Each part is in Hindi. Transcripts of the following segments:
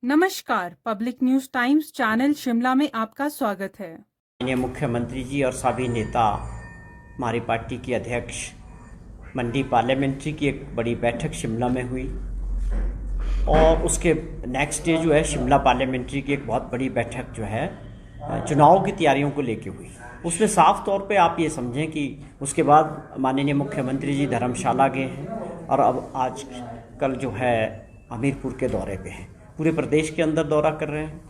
नमस्कार, public news times channel Shimla में आपका स्वागत है। माननीय मुख्यमंत्री जी और सभी नेता, हमारी पार्टी की अध्यक्ष, मंडी पार्लियामेंट्री की एक बड़ी बैठक शिमला में हुई और उसके नेक्स्ट डे जो है शिमला पार्लियामेंट्री की एक बहुत बड़ी बैठक जो है चुनाव की तैयारियों को लेके हुई। उसमें साफ तौर पे आप ये समझें कि उसके बाद माननीय मुख्यमंत्री जी धर्मशाला गए हैं और अब आज कल जो है हमीरपुर के दौरे पे हैं। पूरे प्रदेश के अंदर दौरा कर रहे हैं,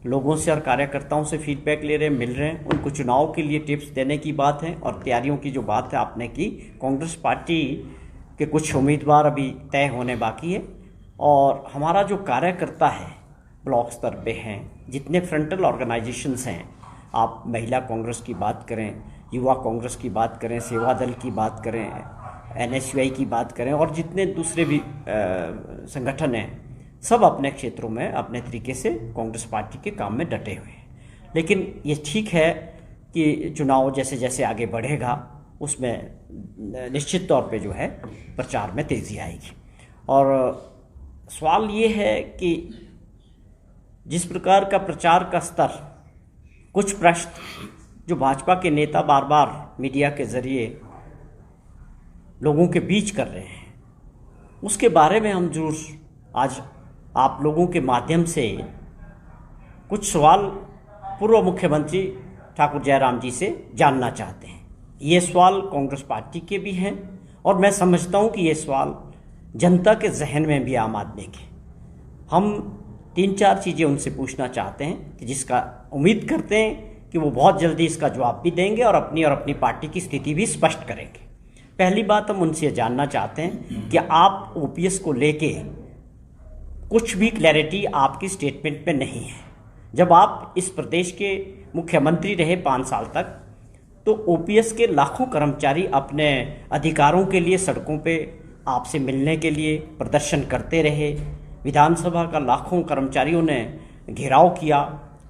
लोगों से और कार्यकर्ताओं से फीडबैक ले रहे हैं, मिल रहे हैं, उनको चुनाव के लिए टिप्स देने की बात है। और तैयारियों की जो बात है आपने की, कांग्रेस पार्टी के कुछ उम्मीदवार अभी तय होने बाकी है और हमारा जो कार्यकर्ता है ब्लॉक स्तर पे हैं, जितने फ्रंटल ऑर्गेनाइजेशंस हैं, आप महिला कांग्रेस की बात करें, युवा कांग्रेस की बात करें, सेवा दल की बात करें, NSUI की बात करें और जितने दूसरे भी संगठन हैं, सब अपने क्षेत्रों में अपने तरीके से कांग्रेस पार्टी के काम में डटे हुए हैं। लेकिन ये ठीक है कि चुनाव जैसे जैसे आगे बढ़ेगा उसमें निश्चित तौर पे जो है प्रचार में तेज़ी आएगी। और सवाल ये है कि जिस प्रकार का प्रचार का स्तर, कुछ प्रश्न जो भाजपा के नेता बार बार मीडिया के ज़रिए लोगों के बीच कर रहे हैं, उसके बारे में हम जरूर आज आप लोगों के माध्यम से कुछ सवाल पूर्व मुख्यमंत्री ठाकुर जयराम जी से जानना चाहते हैं। ये सवाल कांग्रेस पार्टी के भी हैं और मैं समझता हूँ कि ये सवाल जनता के जहन में भी आम आदमी के। हम 3-4 चीज़ें उनसे पूछना चाहते हैं कि जिसका उम्मीद करते हैं कि वो बहुत जल्दी इसका जवाब भी देंगे और अपनी पार्टी की स्थिति भी स्पष्ट करेंगे। पहली बात हम उनसे जानना चाहते हैं कि आप OPS को लेके कुछ भी क्लैरिटी आपकी स्टेटमेंट में नहीं है। जब आप इस प्रदेश के मुख्यमंत्री रहे 5 साल तक, तो OPS के लाखों कर्मचारी अपने अधिकारों के लिए सड़कों पे आपसे मिलने के लिए प्रदर्शन करते रहे। विधानसभा का लाखों कर्मचारियों ने घेराव किया,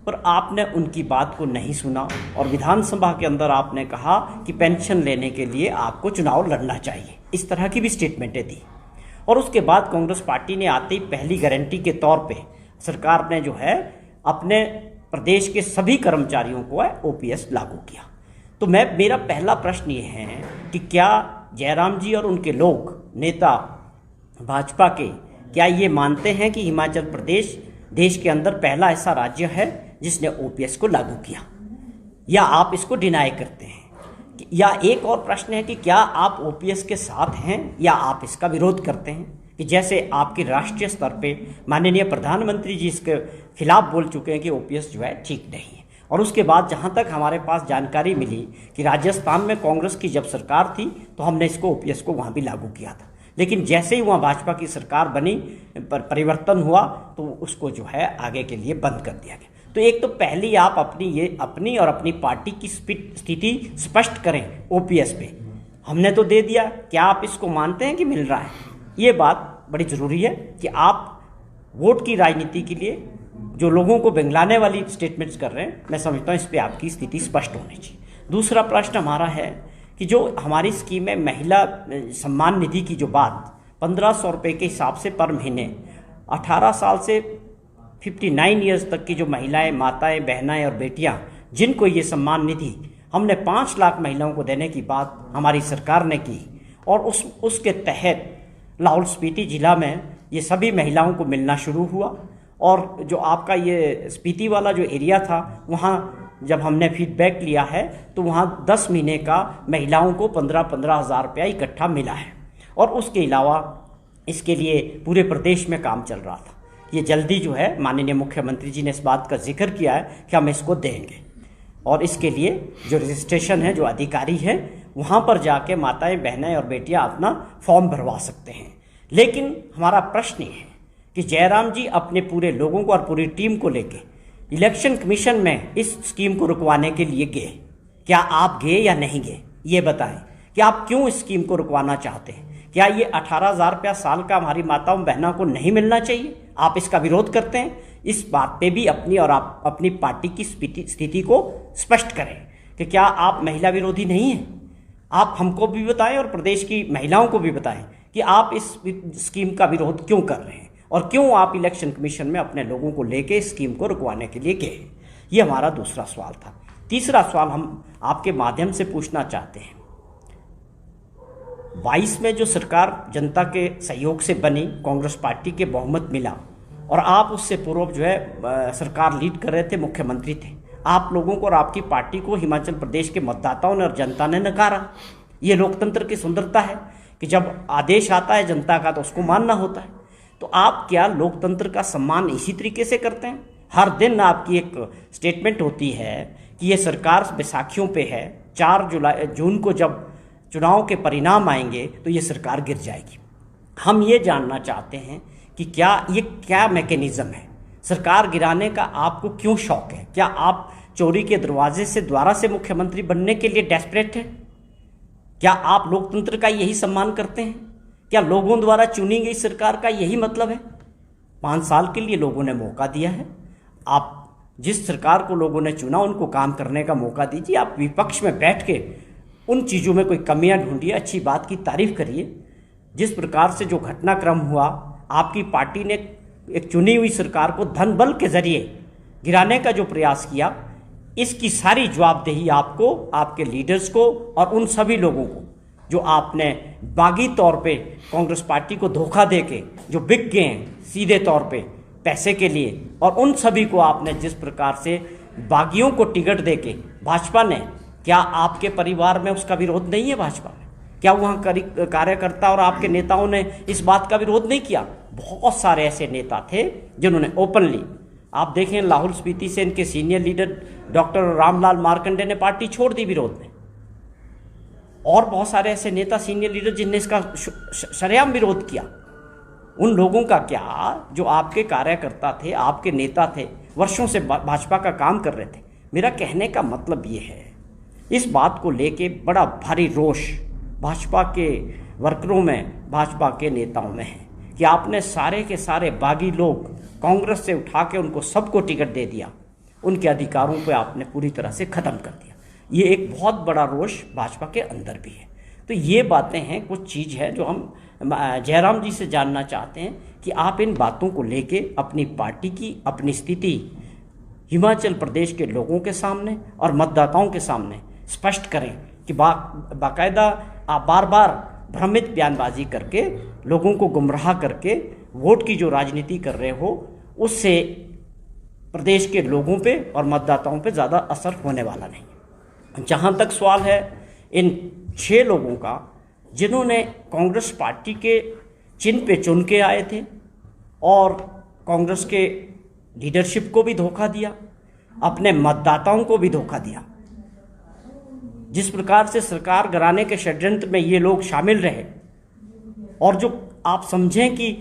पर आपने उनकी बात को नहीं सुना और विधानसभा के अंदर आपने कहा कि पेंशन लेने के लिए आपको चुनाव लड़ना चाहिए। इस तरह की भी स्टेटमेंटें दी। और उसके बाद कांग्रेस पार्टी ने आते ही पहली गारंटी के तौर पे सरकार ने जो है अपने प्रदेश के सभी कर्मचारियों को OPS लागू किया। तो मेरा पहला प्रश्न ये है कि क्या जयराम जी और उनके लोग, नेता भाजपा के, क्या ये मानते हैं कि हिमाचल प्रदेश देश के अंदर पहला ऐसा राज्य है जिसने OPS को लागू किया, या आप इसको डिनाई करते हैं? या एक और प्रश्न है कि क्या आप OPS के साथ हैं या आप इसका विरोध करते हैं? कि जैसे आपके राष्ट्रीय स्तर पे माननीय प्रधानमंत्री जी इसके खिलाफ बोल चुके हैं कि OPS जो है ठीक नहीं है। और उसके बाद जहां तक हमारे पास जानकारी मिली कि राजस्थान में कांग्रेस की जब सरकार थी तो हमने इसको OPS को वहां भी लागू किया था, लेकिन जैसे ही वहाँ भाजपा की सरकार बनी, परिवर्तन हुआ, तो उसको जो है आगे के लिए बंद कर दिया गया। तो एक तो पहली आप अपनी और अपनी पार्टी की स्थिति स्पष्ट करें OPS पे। हमने तो दे दिया, क्या आप इसको मानते हैं कि मिल रहा है? ये बात बड़ी ज़रूरी है कि आप वोट की राजनीति के लिए जो लोगों को बेंगलाने वाली स्टेटमेंट्स कर रहे हैं, मैं समझता हूँ इस पर आपकी स्थिति स्पष्ट होनी चाहिए। दूसरा प्रश्न हमारा है कि जो हमारी स्कीम है महिला सम्मान निधि की, जो बात 1500 रुपये के हिसाब से पर महीने 18 साल से 59 ईयर्स तक की जो महिलाएं, माताएं, बहनाएं और बेटियां, जिनको ये सम्मान निधि हमने 5 लाख महिलाओं को देने की बात हमारी सरकार ने की और उसके तहत लाहौल स्पीति जिला में ये सभी महिलाओं को मिलना शुरू हुआ। और जो आपका ये स्पीति वाला जो एरिया था, वहाँ जब हमने फीडबैक लिया है तो वहाँ 10 महीने का महिलाओं को 15-15 हज़ार रुपया इकट्ठा मिला है। और उसके अलावा इसके लिए पूरे प्रदेश में काम चल रहा था। ये जल्दी जो है माननीय मुख्यमंत्री जी ने इस बात का जिक्र किया है कि हम इसको देंगे और इसके लिए जो रजिस्ट्रेशन है, जो अधिकारी है, वहाँ पर जाके माताएं, बहनें और बेटियाँ अपना फॉर्म भरवा सकते हैं। लेकिन हमारा प्रश्न ये है कि जयराम जी अपने पूरे लोगों को और पूरी टीम को लेके इलेक्शन कमीशन में इस स्कीम को रुकवाने के लिए गए। क्या आप गए या नहीं गए? ये बताएं कि आप क्यों इस स्कीम को रुकवाना चाहते हैं? क्या ये 18,000 रुपया साल का हमारी माताओं बहनों को नहीं मिलना चाहिए? आप इसका विरोध करते हैं। इस बात पे भी अपनी और आप अपनी पार्टी की स्थिति को स्पष्ट करें कि क्या आप महिला विरोधी नहीं हैं? आप हमको भी बताएं और प्रदेश की महिलाओं को भी बताएं कि आप इस स्कीम का विरोध क्यों कर रहे हैं। और क्यों आप इलेक्शन कमीशन में अपने लोगों को लेके इस स्कीम को रुकवाने के लिए गए? ये हमारा दूसरा सवाल था। तीसरा सवाल हम आपके माध्यम से पूछना चाहते हैं, 22 में जो सरकार जनता के सहयोग से बनी, कांग्रेस पार्टी के बहुमत मिला और आप उससे पूर्व जो है सरकार लीड कर रहे थे, मुख्यमंत्री थे। आप लोगों को और आपकी पार्टी को हिमाचल प्रदेश के मतदाताओं ने और जनता ने नकारा। ये लोकतंत्र की सुंदरता है कि जब आदेश आता है जनता का तो उसको मानना होता है। तो आप क्या लोकतंत्र का सम्मान इसी तरीके से करते हैं? हर दिन आपकी एक स्टेटमेंट होती है कि ये सरकार बैसाखियों पे है, 4 जून को जब चुनाव के परिणाम आएंगे तो ये सरकार गिर जाएगी। हम ये जानना चाहते हैं कि क्या मैकेनिज्म है सरकार गिराने का? आपको क्यों शौक है? क्या आप चोरी के दरवाजे से द्वारा से मुख्यमंत्री बनने के लिए डेस्परेट हैं? क्या आप लोकतंत्र का यही सम्मान करते हैं? क्या लोगों द्वारा चुनी गई सरकार का यही मतलब है? 5 साल के लिए लोगों ने मौका दिया है। आप जिस सरकार को लोगों ने चुना उनको काम करने का मौका दीजिए। आप विपक्ष में बैठ के उन चीज़ों में कोई कमियां ढूंढिए, अच्छी बात की तारीफ करिए। जिस प्रकार से जो घटनाक्रम हुआ, आपकी पार्टी ने एक चुनी हुई सरकार को धन बल के जरिए गिराने का जो प्रयास किया, इसकी सारी जवाबदेही आपको, आपके लीडर्स को और उन सभी लोगों को जो आपने बागी तौर पे कांग्रेस पार्टी को धोखा देके जो बिक गए हैं सीधे तौर पे पैसे के लिए, और उन सभी को आपने जिस प्रकार से बागियों को टिकट देके भाजपा ने, क्या आपके परिवार में उसका विरोध नहीं है? भाजपा में क्या वहाँ कार्यकर्ता और आपके नेताओं ने इस बात का विरोध नहीं किया? बहुत सारे ऐसे नेता थे जिन्होंने ओपनली, आप देखें लाहौल स्पीति से इनके senior leader doctor Ramlal Markande ने पार्टी छोड़ दी विरोध में, और बहुत सारे ऐसे नेता सीनियर लीडर जिनने इसका सरेआम विरोध किया। उन लोगों का क्या जो आपके कार्यकर्ता थे, आपके नेता थे, वर्षों से भाजपा का काम कर रहे थे? मेरा कहने का मतलब ये है, इस बात को लेके बड़ा भारी रोष भाजपा के वर्करों में, भाजपा के नेताओं में है कि आपने सारे के सारे बागी लोग कांग्रेस से उठा के उनको सबको टिकट दे दिया, उनके अधिकारों पे आपने पूरी तरह से ख़त्म कर दिया। ये एक बहुत बड़ा रोष भाजपा के अंदर भी है। तो ये बातें हैं, कुछ चीज़ है जो हम जयराम जी से जानना चाहते हैं कि आप इन बातों को लेके अपनी पार्टी की अपनी स्थिति हिमाचल प्रदेश के लोगों के सामने और मतदाताओं के सामने स्पष्ट करें कि बाकायदा आप बार बार भ्रमित बयानबाजी करके लोगों को गुमराह करके वोट की जो राजनीति कर रहे हो, उससे प्रदेश के लोगों पे और मतदाताओं पे ज़्यादा असर होने वाला नहीं। जहाँ तक सवाल है इन 6 लोगों का जिन्होंने कांग्रेस पार्टी के चिन्ह पे चुन के आए थे और कांग्रेस के लीडरशिप को भी धोखा दिया, अपने मतदाताओं को भी धोखा दिया, जिस प्रकार से सरकार गिराने के षड्यंत्र में ये लोग शामिल रहे, और जो आप समझें कि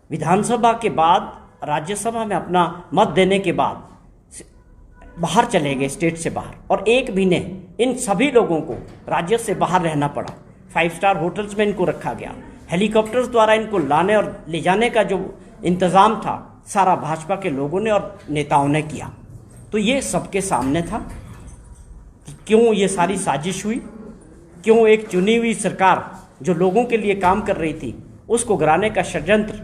विधानसभा के बाद राज्यसभा में अपना मत देने के बाद बाहर चले गए, स्टेट से बाहर, और एक महीने इन सभी लोगों को राज्य से बाहर रहना पड़ा। 5 स्टार होटल्स में इनको रखा गया, हेलीकॉप्टर्स द्वारा इनको लाने और ले जाने का जो इंतज़ाम था सारा भाजपा के लोगों ने और नेताओं ने किया। तो ये सबके सामने था कि क्यों ये सारी साजिश हुई, क्यों एक चुनी हुई सरकार जो लोगों के लिए काम कर रही थी उसको गिराने का षड्यंत्र,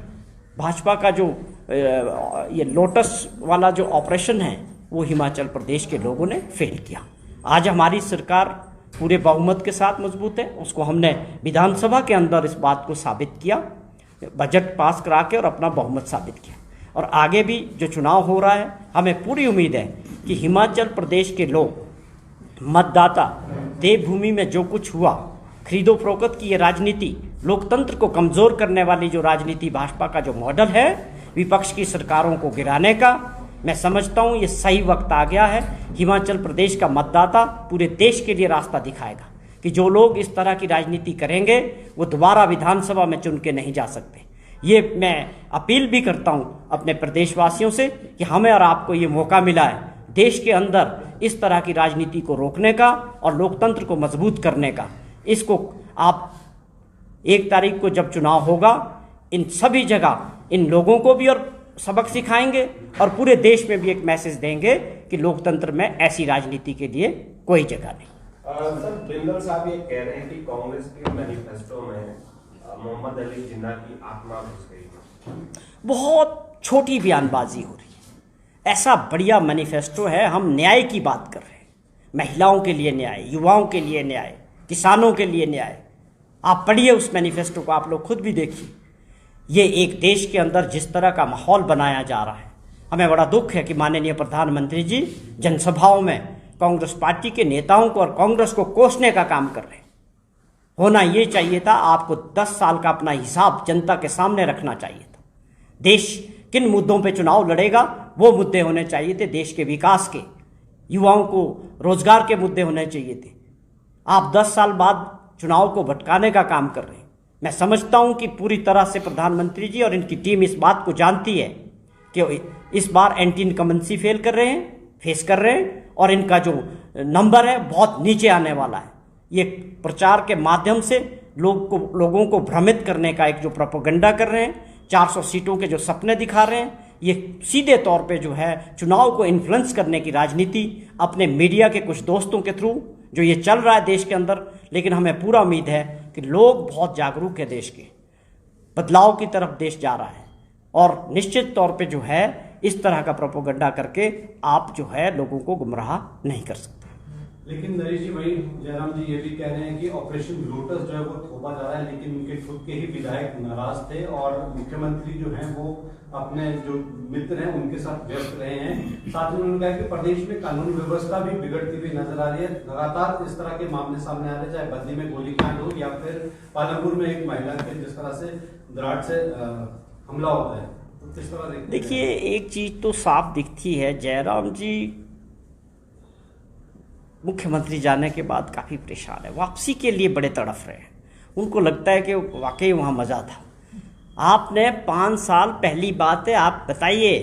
भाजपा का जो ये लोटस वाला जो ऑपरेशन है वो हिमाचल प्रदेश के लोगों ने फेल किया। आज हमारी सरकार पूरे बहुमत के साथ मजबूत है, उसको हमने विधानसभा के अंदर इस बात को साबित किया, बजट पास करा के और अपना बहुमत साबित किया। और आगे भी जो चुनाव हो रहा है, हमें पूरी उम्मीद है कि हिमाचल प्रदेश के लोग, मतदाता, देवभूमि में जो कुछ हुआ, खरीदो फरोख्त की ये राजनीति, लोकतंत्र को कमज़ोर करने वाली जो राजनीति भाजपा का जो मॉडल है विपक्ष की सरकारों को गिराने का, मैं समझता हूँ ये सही वक्त आ गया है। हिमाचल प्रदेश का मतदाता पूरे देश के लिए रास्ता दिखाएगा कि जो लोग इस तरह की राजनीति करेंगे वो दोबारा विधानसभा में चुन के नहीं जा सकते। ये मैं अपील भी करता हूँ अपने प्रदेशवासियों से कि हमें और आपको ये मौका मिला है देश के अंदर इस तरह की राजनीति को रोकने का और लोकतंत्र को मजबूत करने का। इसको आप 1 तारीख को जब चुनाव होगा, इन सभी जगह इन लोगों को भी और सबक सिखाएंगे और पूरे देश में भी एक मैसेज देंगे कि लोकतंत्र में ऐसी राजनीति के लिए कोई जगह नहीं। सर, बिंदल साहब ये कह रहे हैं कि कांग्रेस के मैनिफेस्टो में मोहम्मद अली जिन्ना की आत्मा घुस गई। बहुत छोटी बयानबाजी हो रही है। ऐसा बढ़िया मैनिफेस्टो है, हम न्याय की बात कर रहे हैं, महिलाओं के लिए न्याय, युवाओं के लिए न्याय, किसानों के लिए न्याय। आप पढ़िए उस मैनिफेस्टो को, आप लोग खुद भी देखिए। ये एक देश के अंदर जिस तरह का माहौल बनाया जा रहा है, हमें बड़ा दुख है कि माननीय प्रधानमंत्री जी जनसभाओं में कांग्रेस पार्टी के नेताओं को और कांग्रेस को कोसने का काम कर रहे हैं। होना ये चाहिए था, आपको 10 साल का अपना हिसाब जनता के सामने रखना चाहिए था। देश किन मुद्दों पे चुनाव लड़ेगा, वो मुद्दे होने चाहिए थे देश के विकास के, युवाओं को रोजगार के मुद्दे होने चाहिए थे। आप 10 साल बाद चुनाव को भटकाने का काम कर रहे हैं। मैं समझता हूं कि पूरी तरह से प्रधानमंत्री जी और इनकी टीम इस बात को जानती है कि इस बार एंटी इनकम्बेंसी फेस कर रहे हैं और इनका जो नंबर है बहुत नीचे आने वाला है। ये प्रचार के माध्यम से लोगों को भ्रमित करने का एक जो प्रोपेगेंडा कर रहे हैं, 400 सीटों के जो सपने दिखा रहे हैं, ये सीधे तौर पे जो है चुनाव को इन्फ्लुएंस करने की राजनीति अपने मीडिया के कुछ दोस्तों के थ्रू जो ये चल रहा है देश के अंदर। लेकिन हमें पूरा उम्मीद है कि लोग बहुत जागरूक है, देश के बदलाव की तरफ देश जा रहा है और निश्चित तौर पे जो है इस तरह का प्रोपेगेंडा करके आप जो है लोगों को गुमराह नहीं कर सकते। लेकिन नरेश जी, वही जयराम जी ये भी कह रहे हैं कि ऑपरेशन लोटस जो है वो थोपा जा रहा है, लेकिन उनके खुद के ही विधायक नाराज थे और मुख्यमंत्री जो हैं वो अपने जो मित्र हैं उनके साथ व्यस्त रहे हैं। साथ ही उन्होंने कहा कि प्रदेश में कानून व्यवस्था भी बिगड़ती हुई नजर आ रही है। लगातार इस तरह के मामले सामने आ रहे हैं, चाहे बद्दी में गोलीकांड हो या फिर पालमपुर में एक महिला के जिस तरह से दराड़ से हमला होता है। तो किस तरह देखिए, एक चीज तो साफ दिखती है, जयराम जी मुख्यमंत्री जाने के बाद काफ़ी परेशान है, वापसी के लिए बड़े तड़फ रहे हैं। उनको लगता है कि वाकई वहाँ मज़ा था। आपने 5 साल, पहली बात है आप बताइए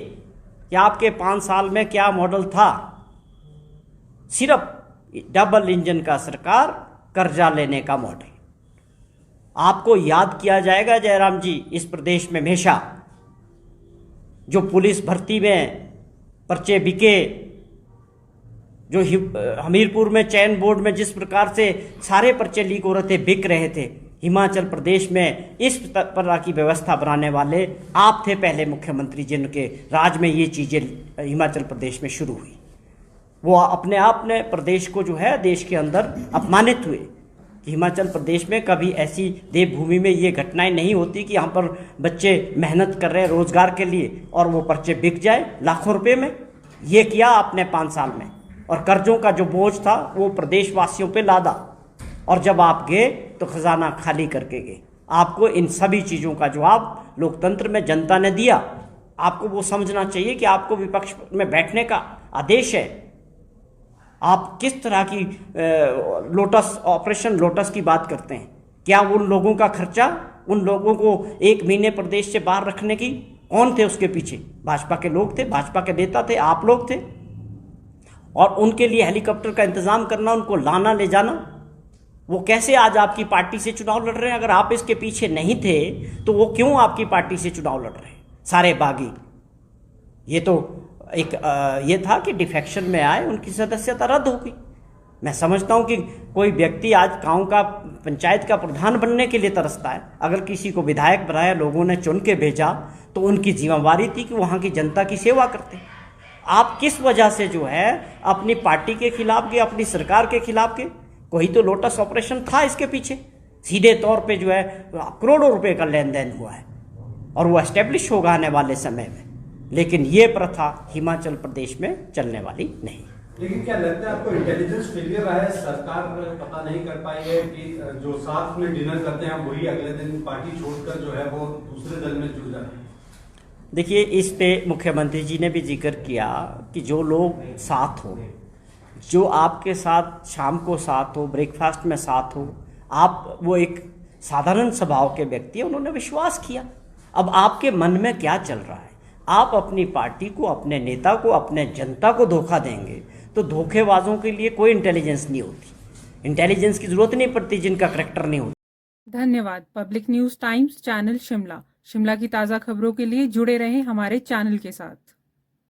कि आपके 5 साल में क्या मॉडल था? सिर्फ डबल इंजन का सरकार, कर्जा लेने का मॉडल। आपको याद किया जाएगा जयराम जी इस प्रदेश में हमेशा, जो पुलिस भर्ती में पर्चे बिके, जो हमीरपुर में चयन बोर्ड में जिस प्रकार से सारे पर्चे लीक हो रहे थे, बिक रहे थे, हिमाचल प्रदेश में इस तरह की व्यवस्था बनाने वाले आप थे पहले मुख्यमंत्री जिनके राज में ये चीज़ें हिमाचल प्रदेश में शुरू हुई। वो अपने आप ने प्रदेश को जो है देश के अंदर अपमानित हुए कि हिमाचल प्रदेश में कभी ऐसी देवभूमि में ये घटनाएं नहीं होती कि यहाँ पर बच्चे मेहनत कर रहे हैं रोजगार के लिए और वो पर्चे बिक जाए लाखों रुपए में। ये किया आपने 5 साल में, और कर्जों का जो बोझ था वो प्रदेशवासियों पे लादा, और जब आप गए तो खजाना खाली करके गए। आपको इन सभी चीज़ों का जवाब लोकतंत्र में जनता ने दिया। आपको वो समझना चाहिए कि आपको विपक्ष में बैठने का आदेश है। आप किस तरह की ऑपरेशन लोटस की बात करते हैं? क्या उन लोगों का खर्चा, उन लोगों को 1 महीने प्रदेश से बाहर रखने की कौन थे उसके पीछे? भाजपा के लोग थे, भाजपा के नेता थे, आप लोग थे। और उनके लिए हेलीकॉप्टर का इंतजाम करना, उनको लाना ले जाना, वो कैसे आज आपकी पार्टी से चुनाव लड़ रहे हैं? अगर आप इसके पीछे नहीं थे तो वो क्यों आपकी पार्टी से चुनाव लड़ रहे हैं? सारे बागी। ये तो एक ये था कि डिफेक्शन में आए, उनकी सदस्यता रद्द हो गई। मैं समझता हूं कि कोई व्यक्ति आज गांव का, पंचायत का प्रधान बनने के लिए तरसता है। अगर किसी को विधायक बनाया, लोगों ने चुन के भेजा, तो उनकी जिम्मेवारी थी कि वहां की जनता की सेवा करते। आप किस वजह से जो है अपनी पार्टी के खिलाफ गए, अपनी सरकार के खिलाफ गए? कोई तो लोटस ऑपरेशन था इसके पीछे। सीधे तौर पे जो है करोड़ों रुपए का लेन देन हुआ है और वो एस्टेब्लिश होगा आने वाले समय में। लेकिन ये प्रथा हिमाचल प्रदेश में चलने वाली नहीं। लेकिन क्या लगता है आपको, इंटेलिजेंस फेलियर रहा है? सरकार पता नहीं कर पाई है कि जो साथ में डिनर करते हैं वही अगले दिन पार्टी छोड़कर जो है वो दूसरे दल में जुड़ जाते हैं। देखिए, इस पे मुख्यमंत्री जी ने भी जिक्र किया कि जो लोग साथ हो, जो आपके साथ शाम को साथ हो, ब्रेकफास्ट में साथ हो, आप वो एक साधारण स्वभाव के व्यक्ति हैं, उन्होंने विश्वास किया। अब आपके मन में क्या चल रहा है? आप अपनी पार्टी को, अपने नेता को, अपने जनता को धोखा देंगे तो धोखेबाजों के लिए कोई इंटेलिजेंस नहीं होती, इंटेलिजेंस की जरूरत नहीं पड़ती जिनका करैक्टर नहीं होता। धन्यवाद। Public news times channel Shimla की ताज़ा खबरों के लिए जुड़े रहें हमारे चैनल के साथ।